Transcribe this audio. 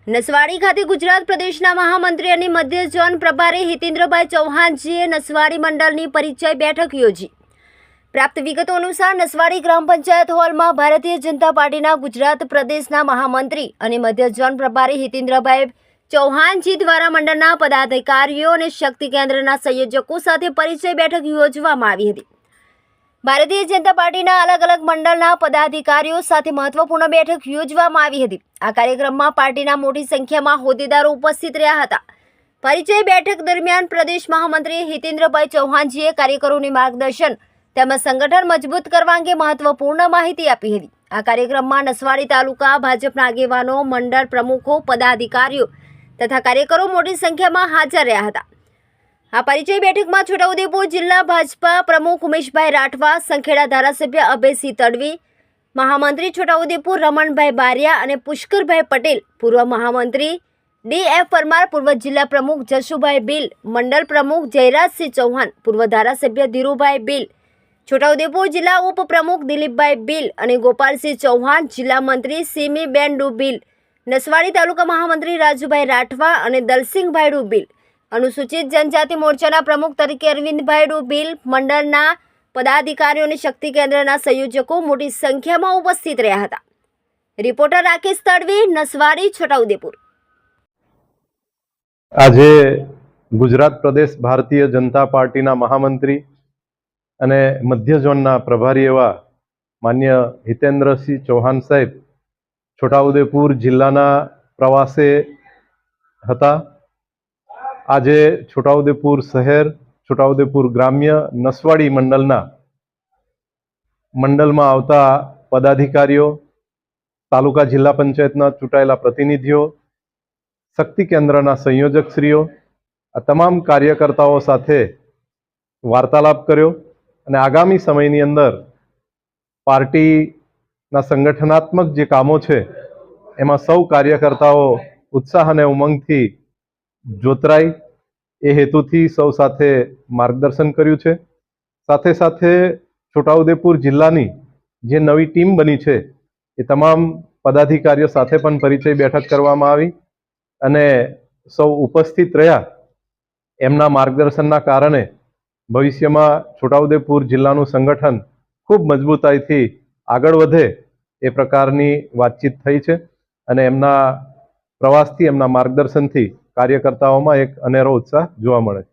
નસવાડી ખાતે ગુજરાત પ્રદેશના મહામંત્રી અને મધ્ય ઝોન પ્રભારી હિતેન્દ્રભાઈ ચૌહાણજીએ નસવાડી મંડળની પરિચય બેઠક યોજી। પ્રાપ્ત વિગતો અનુસાર નસવાડી ગ્રામ પંચાયત હોલમાં ભારતીય જનતા પાર્ટીના ગુજરાત પ્રદેશના મહામંત્રી અને મધ્ય ઝોન પ્રભારી હિતેન્દ્રભાઈ ચૌહાણજી દ્વારા મંડળના પદાધિકારીઓ અને શક્તિ કેન્દ્રના સંયોજકો સાથે પરિચય બેઠક યોજવામાં આવી હતી। ભારતીય જનતા પાર્ટીના અલગ અલગ મંડળના પદાધિકારીઓ સાથે મહત્વપૂર્ણ બેઠક યોજવામાં આવી હતી। આ કાર્યક્રમમાં પાર્ટીના મોટી સંખ્યામાં હોદ્દેદારો ઉપસ્થિત રહ્યા હતા। પરિચય બેઠક દરમિયાન પ્રદેશ મહામંત્રી હિતેન્દ્રભાઈ ચૌહાણજીએ કાર્યકરોને માર્ગદર્શન તેમજ સંગઠન મજબૂત કરવા અંગે મહત્વપૂર્ણ માહિતી આપી હતી। આ કાર્યક્રમમાં નસવાડી તાલુકા ભાજપના આગેવાનો, મંડળ પ્રમુખો, પદાધિકારીઓ તથા કાર્યકરો મોટી સંખ્યામાં હાજર રહ્યા હતા। આ પરિચય બેઠકમાં છોટાઉદેપુર જિલ્લા ભાજપા પ્રમુખ ઉમેશભાઈ રાઠવા, સંખેડા ધારાસભ્ય અભયસિંહ તડવી, મહામંત્રી છોટાઉદેપુર રમણભાઈ બારિયા અને પુષ્કરભાઈ પટેલ, પૂર્વ મહામંત્રી ડી.એફ. પરમાર, પૂર્વ જિલ્લા પ્રમુખ જશુભાઈ ભીલ, મંડળ પ્રમુખ જયરાજસિંહ ચૌહાણ, પૂર્વ ધારાસભ્ય ધીરુભાઈ ભીલ, છોટાઉદેપુર જિલ્લા ઉપપ્રમુખ દિલીપભાઈ ભીલ અને ગોપાલસિંહ ચૌહાણ, જિલ્લા મંત્રી સિમીબેન ડુભીલ, નસવાડી તાલુકા મહામંત્રી રાજુભાઈ રાઠવા અને દલસિંહભાઈ ડુભીલ, અનુસૂચિત જનજાતિ મોરચાના પ્રમુખ તરીકે અરવિંદભાઈ ડુભીલ, મંડળના પદાધિકારીઓ અને શક્તિ કેન્દ્રના સંયોજકો મોટી સંખ્યામાં ઉપસ્થિત રહ્યા હતા। રિપોર્ટર રાકેશ તડવી, નસવાડી, છોટાઉદેપુર। આજે ગુજરાત પ્રદેશ ભારતીય જનતા પાર્ટીના મહામંત્રી અને મધ્ય ઝોનના પ્રભારી એવા માન્ય હિતેન્દ્રસિંહ ચૌહાણ સાહેબ છોટાઉદેપુર જિલ્લાના પ્રવાસે હતા। આજે છોટાઉદેપુર શહેર, છોટાઉદેપુર ગ્રામ્ય, નસવાડી મંડળમાં આવતા પદાધિકારીઓ, તાલુકા જિલ્લા પંચાયતના ચૂંટાયેલા પ્રતિનિધિઓ, શક્તિ કેન્દ્રના સંયોજકશ્રીઓ, આ તમામ કાર્યકર્તાઓ સાથે વાર્તાલાપ કર્યો અને આગામી સમયની અંદર પાર્ટીના સંગઠનાત્મક જે કામો છે એમાં સૌ કાર્યકર્તાઓ ઉત્સાહ અને ઉમંગથી જોતરાય એ હેતુથી સૌ સાથે માર્ગદર્શન કર્યું છે। સાથે સાથે છોટાઉદેપુર જિલ્લાની જે નવી ટીમ બની છે એ તમામ પદાધિકારીઓ સાથે પણ પરિચય બેઠક કરવામાં આવી અને સૌ ઉપસ્થિત રહ્યા। એમના માર્ગદર્શનના કારણે ભવિષ્યમાં છોટાઉદેપુર જિલ્લાનું સંગઠન ખૂબ મજબૂતાઈથી આગળ વધે એ પ્રકારની વાતચીત થઈ છે અને એમના પ્રવાસથી, એમના માર્ગદર્શનથી કાર્યકર્તાઓમાં એક અનેરો ઉત્સાહ જોવા મળે છે।